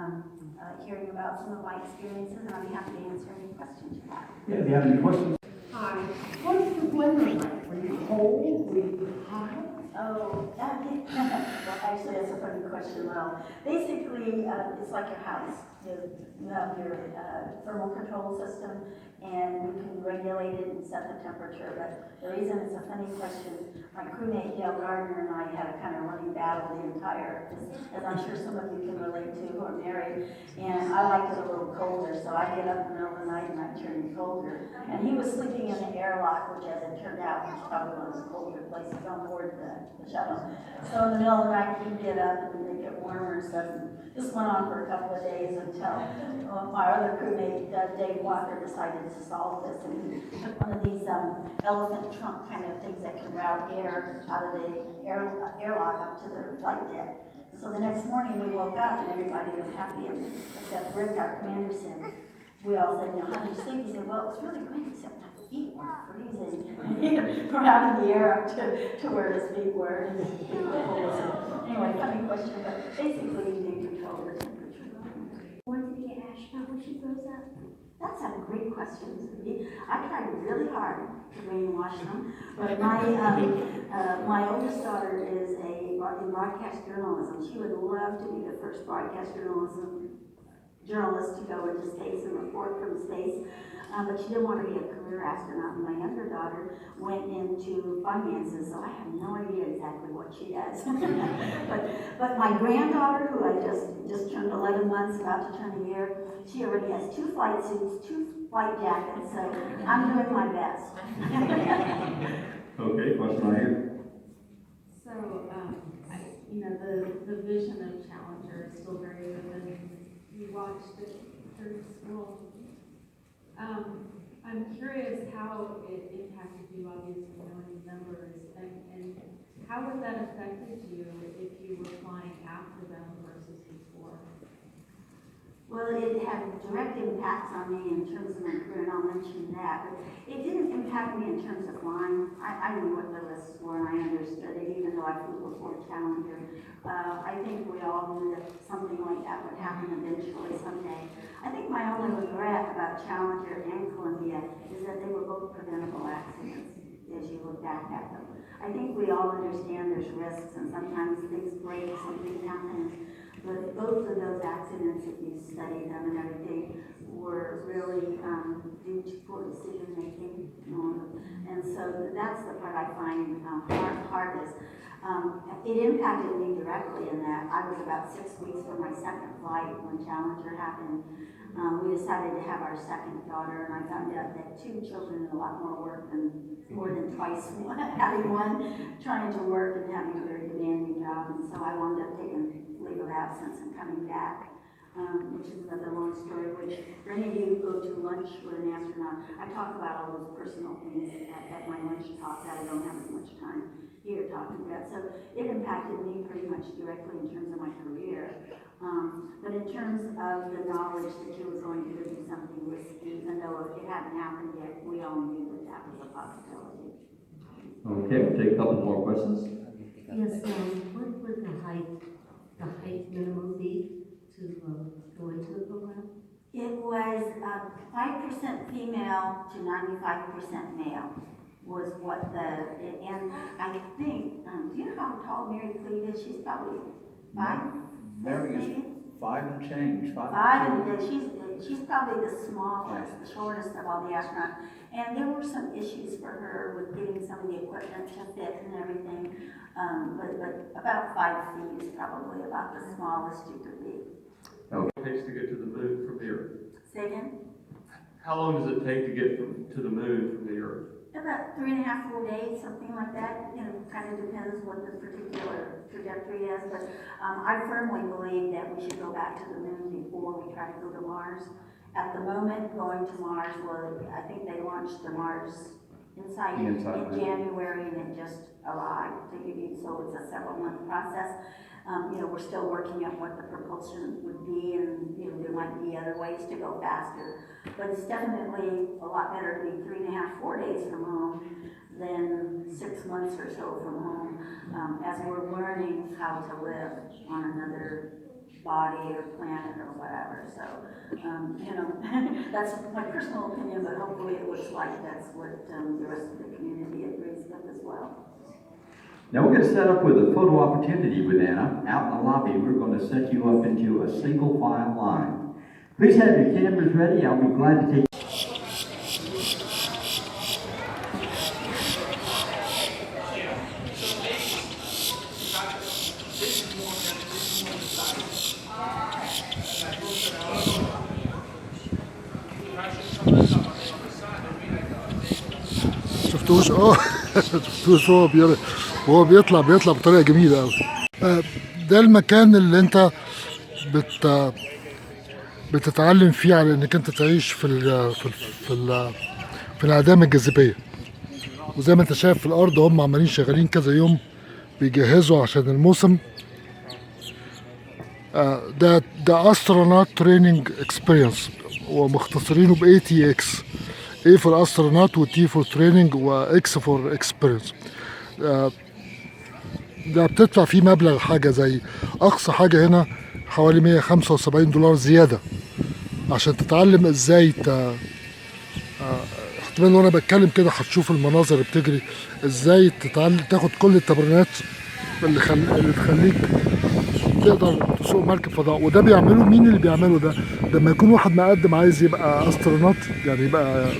about some of my experiences, and I'll be happy to answer any questions you have. Yeah, if you have any questions. Hi. What's the weather like? Were you cold? Were you hot? Oh, well, actually, that's a funny question. Well, basically, it's like your house. You have your thermal control system, and you can regulate it and set the temperature. But the reason it's a funny question, my crewmate Dale Gardner and I had a kind of running battle the entire, as I'm sure some of you can relate to who are married. And I liked it a little colder, so I get up in the middle of the night and I turn colder. And he was sleeping in the airlock, which, as it turned out, was probably one of the colder places on board the shuttle. So in the middle of the night, he'd get up and make it warmer and stuff. And this went on for a couple of days until my other crewmate, Dave Walker, decided to solve this. And he took one of these elephant trunk kind of things that can route air out of the airlock up to the flight deck. So the next morning we woke up and everybody was happy, except Rick, our commander, said, we all said, how do you sleep? He said, well, it's really great, except my feet were freezing. We're out in the air up to where his feet were. And his feet were cold. So anyway, funny question, but basically you can control the temperature. Want to be an astronaut when she grows up? That's a great question, Cindy. I tried really hard to brainwash them, but my oldest daughter is in broadcast journalism. She would love to be the first broadcast journalist to go into space and report from space, but she didn't want to be a career astronaut. And my younger daughter went into finances, so I have no idea exactly what she does. but my granddaughter, who I just turned 11 months, about to turn a year, she already has 2 flight suits, 2 flight jackets, so I'm doing my best. Okay, question right here. So, the vision of Challenger is still very vivid. You watched it through school. I'm curious how it impacted you, obviously, knowing the numbers, and how would that affected you if you were flying after them versus before? Well, it had direct impacts on me in terms of my career, and I'll mention that, but it didn't impact me in terms of flying. I knew what the risks were, and I understood it, even though I flew before Challenger. I think we all knew that something like that would happen eventually someday. I think my only regret about Challenger and Columbia is that they were both preventable accidents as you look back at them. I think we all understand there's risks, and sometimes things break, something happens. But both of those accidents, if you study them and everything, were really due to poor decision making. And so that's the part I find hardest. It impacted me directly in that I was about 6 weeks from my second flight when Challenger happened. We decided to have our second daughter, and I found out that 2 children is a lot more work than more than twice having one, trying to work and having a very demanding job. And so I wound up taking leave of absence and coming back, which is another long story. Which for any of you who go to lunch with an astronaut, I talk about all those personal things at my lunch talk that I don't have as much time here talking about. So it impacted me pretty much directly in terms of my career. But in terms of the knowledge that you were going to do something risky, even though it hadn't happened yet, we all knew that that was a possibility. Okay, we'll take a couple more questions. Yes, what would the height minimum be to go into the program? It was 5% female to 95% male was what and I think, do you know how tall Mary Cleve is? She's probably 5? Mary is maybe? 5 and change. 5 And she's probably the smallest, the shortest of all the astronauts. And there were some issues for her with getting some of the equipment to fit and everything. But about 5 feet is probably about the smallest you could be. How long does it take to get to the moon from the Earth? Say again? How long does it take to get to the moon from the Earth? About 3.5, 4 days, something like that. You know, kind of depends what the particular trajectory is. But I firmly believe that we should go back to the moon before we try to go to Mars. At the moment, going to Mars was, I think they launched the Mars Insight in January, and it just arrived. So it's a several-month process. You know, we're still working on what the propulsion would be, and you know, there might be other ways to go faster. But it's definitely a lot better to be 3.5, 4 days from home than 6 months or so from home, as we're learning how to live on another body or planet or whatever. So, you know, that's my personal opinion, but hopefully it looks like that's what the rest of the community agrees with as well. Now we're going to set up with a photo opportunity with Anna. Out in the lobby, we're going to set you up into a single file line. Please have your cameras ready. I'll be glad to take. شفتوش شفتوش وهو بيطلع بطريقه جميله قوي. ده المكان اللي انت بتتعلم فيه على انك انت تعيش في انعدام الجاذبيه. وزي ما انت شايف في الارض هم عمالين شغالين كذا يوم بيجهزوا عشان الموسم. ده Astronaut Training Experience ومختصرينه ب ATX. A for Astronaut و T for Training و X for Experience. ده بتدفع فيه مبلغ حاجة زي أقصى حاجة هنا حوالي $175 زيادة عشان تتعلم ازاي احتمال وانا بتكلم كده هتشوف المناظر اللي بتجري ازاي تاخد كل التمرينات اللي تخليك تقدر تسوق مركب فضاء. وده بيعمله مين اللي بيعمله ده؟ لما يكون واحد مقدم عايز يبقى استرونوت، يعني يبقى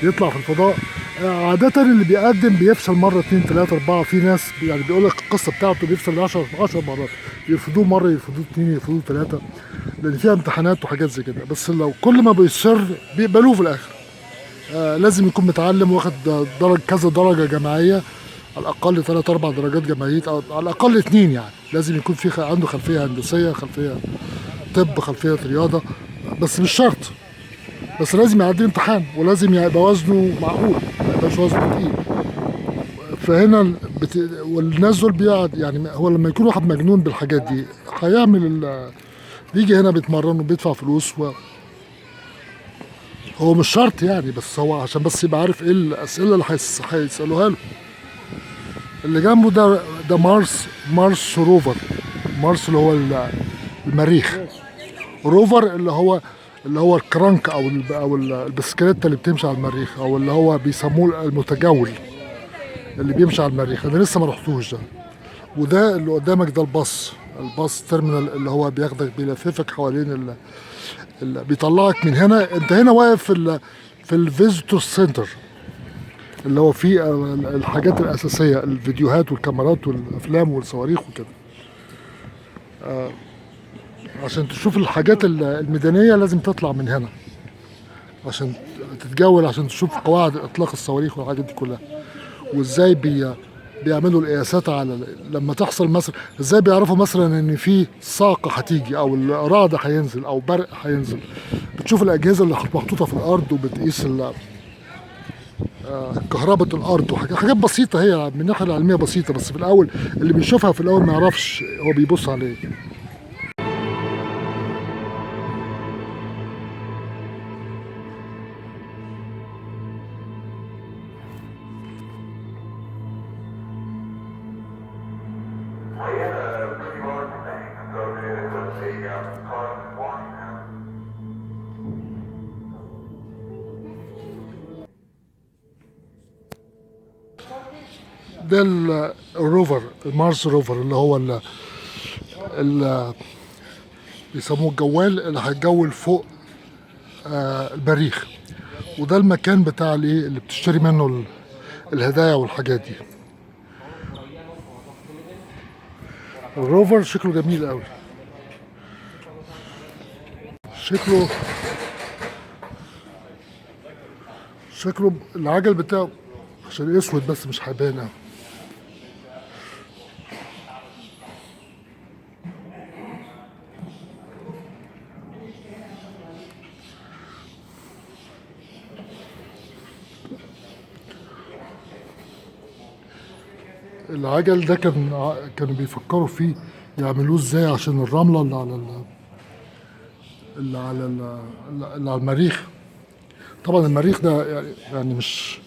يطلع في الفضاء. عادة اللي بيقدم بيفشل مرة 2 3 4. في ناس يعني بيقول لك القصة بتاعته بيفشل 10 مرات، يرفضوه مرة، يرفضوه 2، يرفضوه 3، لأن فيها امتحانات وحاجات زي كده. بس لو كل ما بيصر بيقبلوه في الآخر. لازم يكون متعلم واخد كذا درجة جامعية، على الأقل 3 4 درجات جامعية، أو على الأقل 2 يعني. لازم يكون في عنده خلفية هندسية، خلفية طب، خلفية رياضة، بس مش شرط. بس لازم يعدي امتحان، ولازم يبقى وزنه معقول، ما يبقاش وزنه تقيل. فهنا والناس دول بيقعد، يعني هو لما يكون واحد مجنون بالحاجات دي هيعمل بيجي هنا بيتمرن وبيدفع فلوس هو مش شرط يعني، بس هو عشان بس يبقى عارف ايه الاسئله اللي هيسالوها له. اللي جنبه ده مارس روفر. مارس اللي هو المريخ. روفر اللي هو الكرانك او البسكليته اللي بتمشي على المريخ، او اللي هو بيسموه المتجول اللي بيمشي على المريخ. انا لسه ما رحتوش ده. وده اللي قدامك ده الباص تيرمينال اللي هو بياخدك بيلففك حوالين اللي بيطلعك من هنا. انت هنا واقف في الفيزيتور سنتر اللي هو فيه الحاجات الاساسيه، الفيديوهات والكاميرات والافلام والصواريخ وكده. عشان تشوف الحاجات الميدانيه لازم تطلع من هنا عشان تتجول، عشان تشوف قواعد اطلاق الصواريخ والحاجات دي كلها. وازاي بيعملوا القياسات على لما تحصل مثلا، ازاي بيعرفوا مثلا ان في صاعقه هتيجي او الرعد هينزل او برق هينزل. بتشوف الاجهزه اللي محطوطه في الارض وبتقيس كهرباء الارض وحاجات بسيطه، هي من الناحيه العلميه بسيطه، بس في الاول اللي بيشوفها في الاول ما يعرفش هو بيبص على ايه. We had a pretty large thing associated with the cause of flying now. ده الروفر، المارس روفر، اللي هو اللي بيسموه الجوال اللي هيتجول فوق المريخ. وده المكان بتاع الايه اللي بتشتري منه الهدايا والحاجات دي. الروفر شكله جميل قوي. شكله العجل بتاعه عشان اسود بس مش هيبان قوي. العجل ده كانوا بيفكروا فيه يعملوه ازاي عشان الرملة اللي على المريخ. طبعا المريخ ده يعني مش،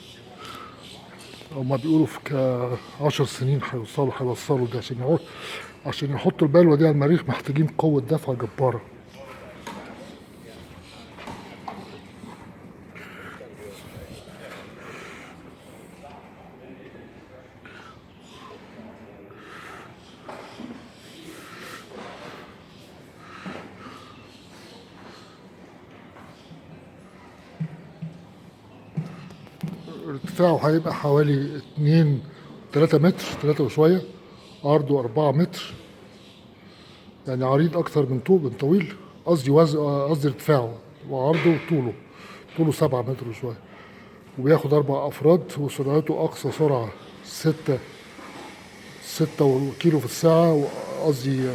هما بيقولوا في 10 سنين هيوصلوا ده عشان يحطوا البلوة دي على المريخ محتاجين قوة دفع جبارة. ارتفاعه هيبقى حوالي 3 متر، 3 وشوية. عرضه 4 متر، يعني عريض أكتر من طويل. قصدي ارتفاعه وعرضه طوله 7 متر وشوية. وبياخد 4 أفراد، وسرعته أقصى سرعة 6 كيلو في الساعة. قصدي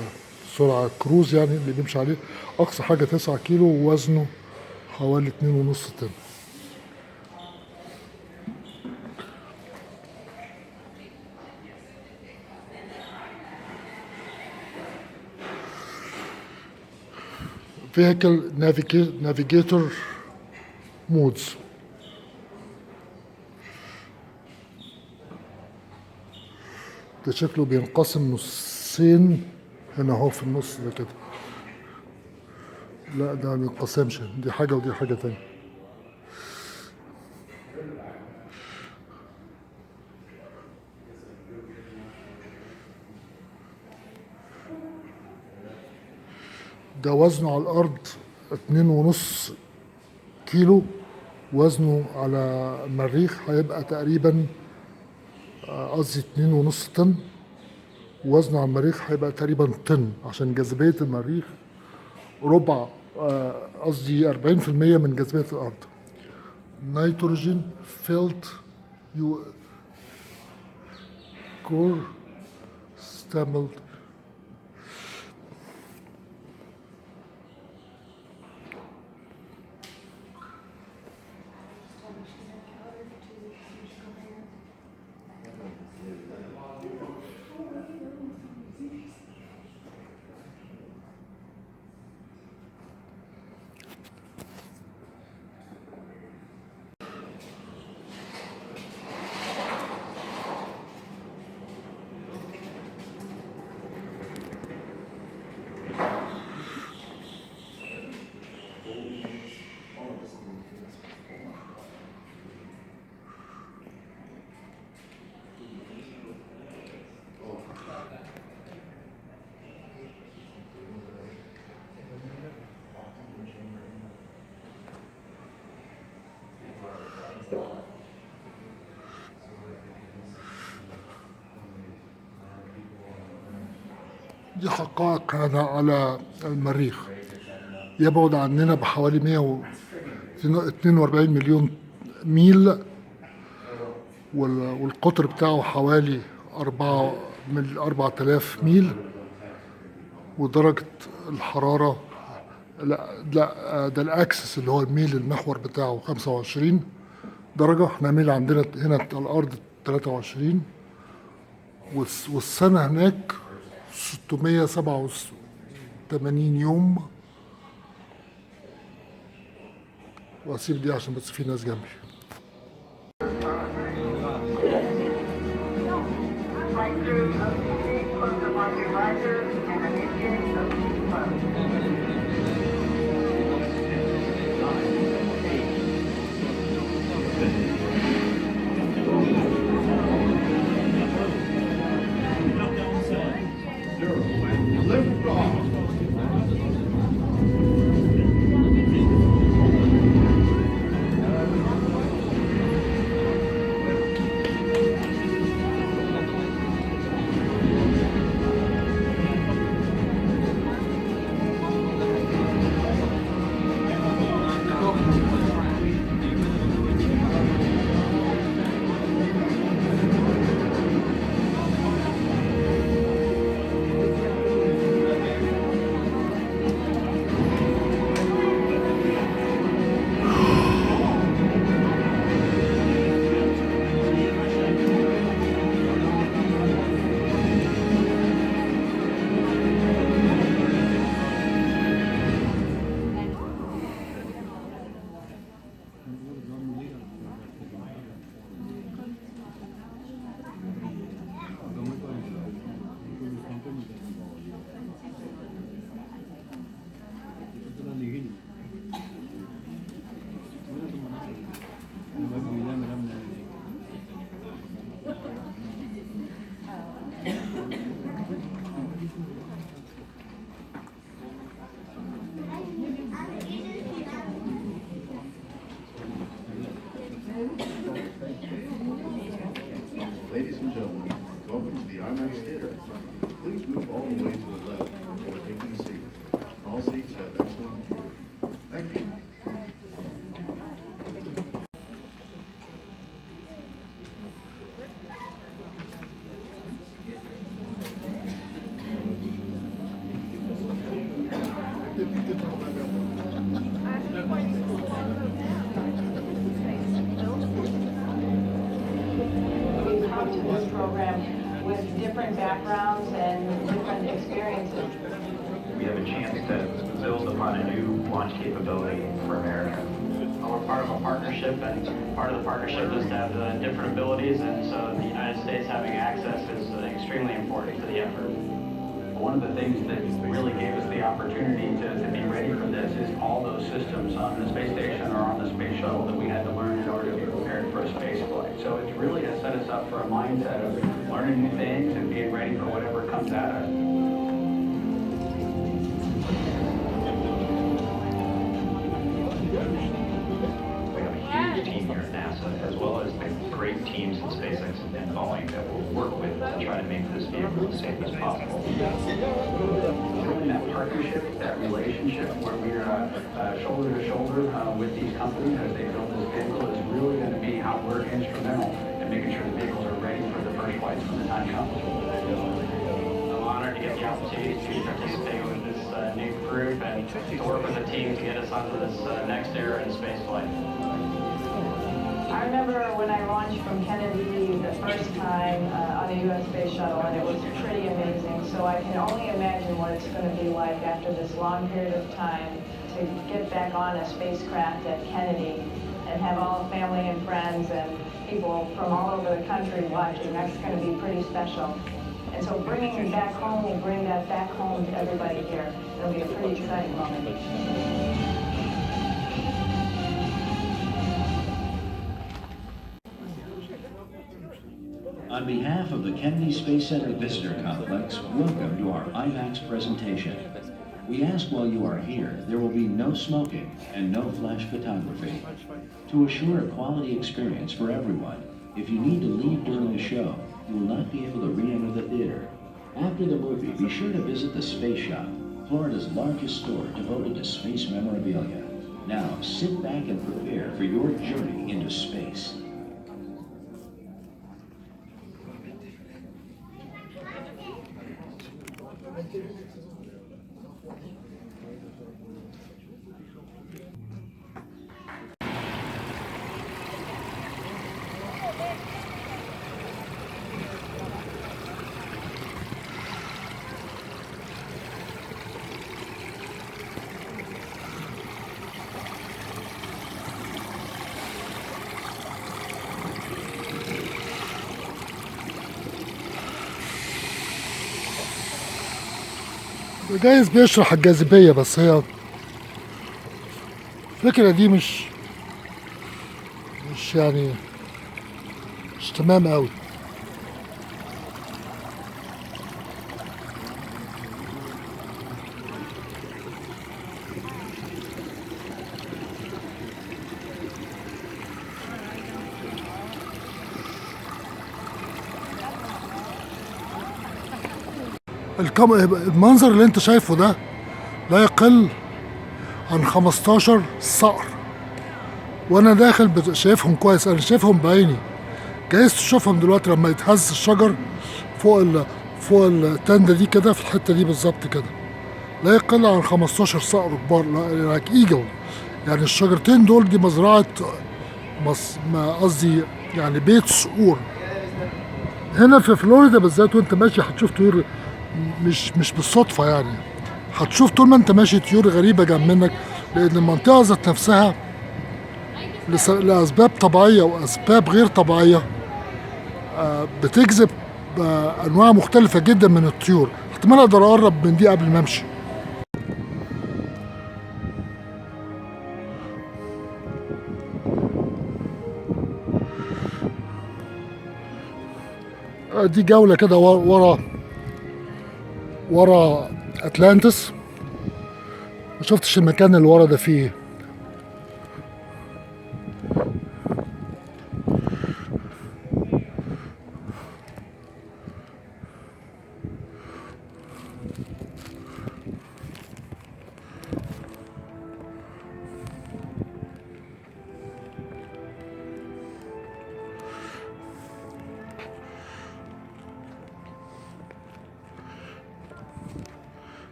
سرعة كروز يعني اللي بيمشي عليه. أقصى حاجة 9 كيلو، ووزنه حوالي 2.5 طن. vehicle navigator modes. ده شكله بينقسم نصين هنا اهو في النص ده كده. لا ده ما بينقسمش، دي حاجة ودي حاجة تانية. ده وزنه على الأرض 2.5 كيلو. وزنه على المريخ هيبقى تقريبا قصدي 2.5 طن. وزنه على المريخ هيبقى تقريبا طن، عشان جاذبية المريخ ربع، قصدي 40% من جاذبية الأرض. نيتروجين فيلد كور ستامل. دي حقائق على المريخ. يبعد عننا بحوالي 142 مليون ميل، والقطر بتاعه حوالي 4000 ميل، ودرجة الحرارة لا ده الأكسس اللي هو الميل المحور بتاعه 25 درجة. احنا ميل عندنا هنا الأرض 23، والسنة هناك 687 يوم. وأسيب دي عشان بس في ناس جنبي. Ladies and gentlemen, welcome to the IMAX Theater. Please move all the way to the left before taking a seat. All seats have excellent view. Thank you. We come to this program with different backgrounds and different experiences. We have a chance to build upon a new launch capability for America. We're part of a partnership, and part of the partnership is to have different abilities, and so the United States having access is extremely important to the effort. One of the things that really gave us the opportunity to be ready for this is all those systems on the space station or on the space shuttle that we had to learn in order to be prepared for a space flight. So it's really has set us up for a mindset of learning new things and being ready for whatever comes at us. We have a huge team here at NASA, as well as the great teams in SpaceX and Boeing that will work with to try to make this vehicle as safe as possible. Really that partnership, that relationship where we're shoulder to shoulder with these companies as they build this vehicle is really going to be how we're instrumental in making sure the vehicles are ready for the first flights when the time comes. I'm honored to get the opportunity to participate with this new group and to work with the team to get us onto this next era in space flight. I remember when I launched from Kennedy the first time on a U.S. space shuttle, and it was pretty amazing. So I can only imagine what it's going to be like after this long period of time to get back on a spacecraft at Kennedy and have all the family and friends and people from all over the country watching. That's going to be pretty special. And so bringing it back home will bring that back home to everybody here. It'll be a pretty exciting moment. On behalf of the Kennedy Space Center Visitor Complex, welcome to our IMAX presentation. We ask while you are here, there will be no smoking and no flash photography. To assure a quality experience for everyone, if you need to leave during the show, you will not be able to re-enter the theater. After the movie, be sure to visit the Space Shop, Florida's largest store devoted to space memorabilia. Now, sit back and prepare for your journey into space. جايز بيشرح الجاذبية، بس هي الفكرة دي مش يعني مش تمام قوي. المنظر اللي انت شايفه ده لا يقل عن 15 صقر، وانا داخل شايفهم كويس، انا شايفهم بعيني. جايز تشوفهم دلوقتي لما يتهز الشجر فوق التندة دي كده، في الحتة دي بالظبط كده. لا يقل عن 15 صقر كبار، لايك ايجل. يعني الشجرتين دول دي مزرعة، ما قصدي يعني بيت صقور. هنا في فلوريدا بالذات وانت ماشي هتشوف طيور مش بالصدفة يعني. هتشوف طول ما انت ماشي طيور غريبة جنب منك، لان المنطقة ذات نفسها لأسباب طبيعية وأسباب غير طبيعية بتجذب أنواع مختلفة جدا من الطيور. احتمال أقدر أقرب من دي قبل ما أمشي. دي جولة كده ورا أتلانتس. ما شفتش المكان اللي ورا ده فيه.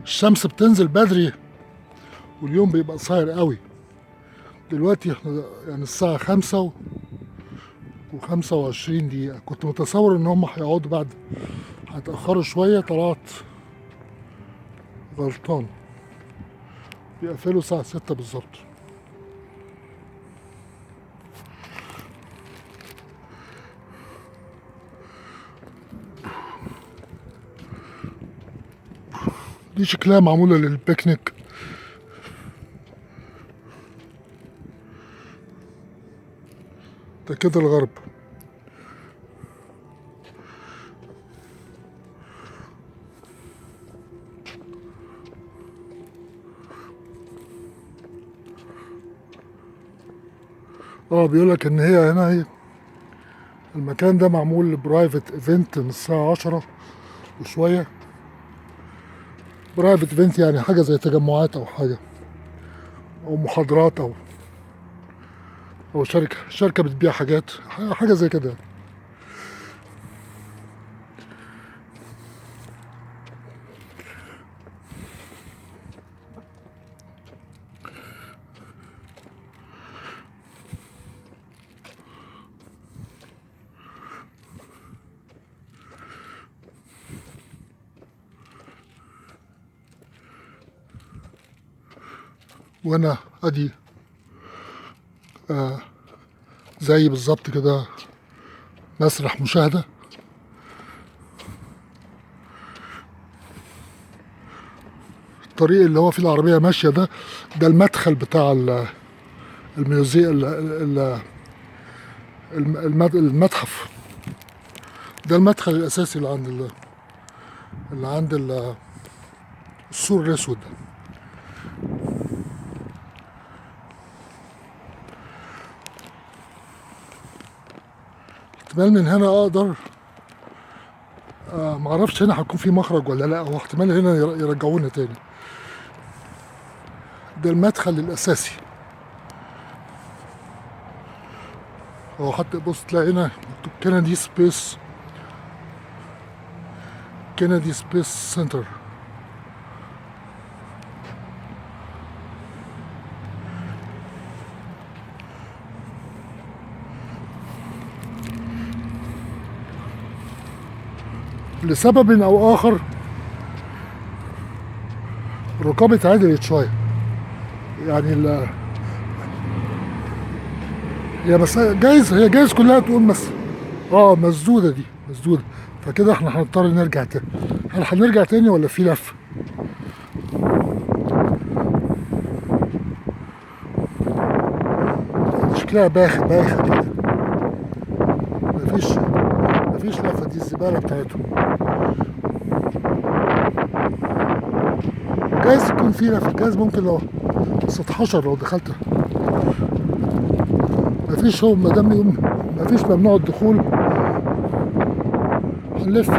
الشمس بتنزل بدري واليوم بيبقى قصير قوي. دلوقتي احنا يعني الساعة 5:25. كنت متصور ان هم هيقعدوا بعد، هيتأخروا شوية. طلعت غلطان، بيقفلوا الساعة 6 بالظبط. دي شكلها معمولة للبيكنيك. ده كده الغرب. بيقولك ان هنا المكان ده معمول لبرايفت ايفنت من الساعة 10 وشوية. برايفت ايفنت يعني حاجة زي تجمعات او حاجة، او محاضرات، او شركة بتبيع حاجات، حاجة زي كده. وانا ادي زي بالظبط كده مسرح مشاهدة. الطريق اللي هو فيه العربية ماشية ده المدخل بتاع المتحف. ده المدخل الأساسي اللي عند السور الأسود. احتمال من هنا أقدر معرفش هنا هيكون في مخرج ولا لا، واحتمال هنا يرجعونا تاني. ده المدخل الاساسي اهو، حتى بص تلاقي هنا مكتوب كندي سبيس سنتر. لسبب او اخر الرقابة اتعدلت شوية، يعني هي بس جايز كلها تقول بس مسدودة، دي مسدودة، فكده احنا هنضطر نرجع تاني. هل هنرجع تاني ولا في لف؟ شكلها باخ كده، مفيش لفة، دي الزبالة بتاعتهم. جايز يكون في لفة، جايز ممكن لو ستحشر لو دخلت. مفيش، هو مادام مفيش ممنوع الدخول هنلف.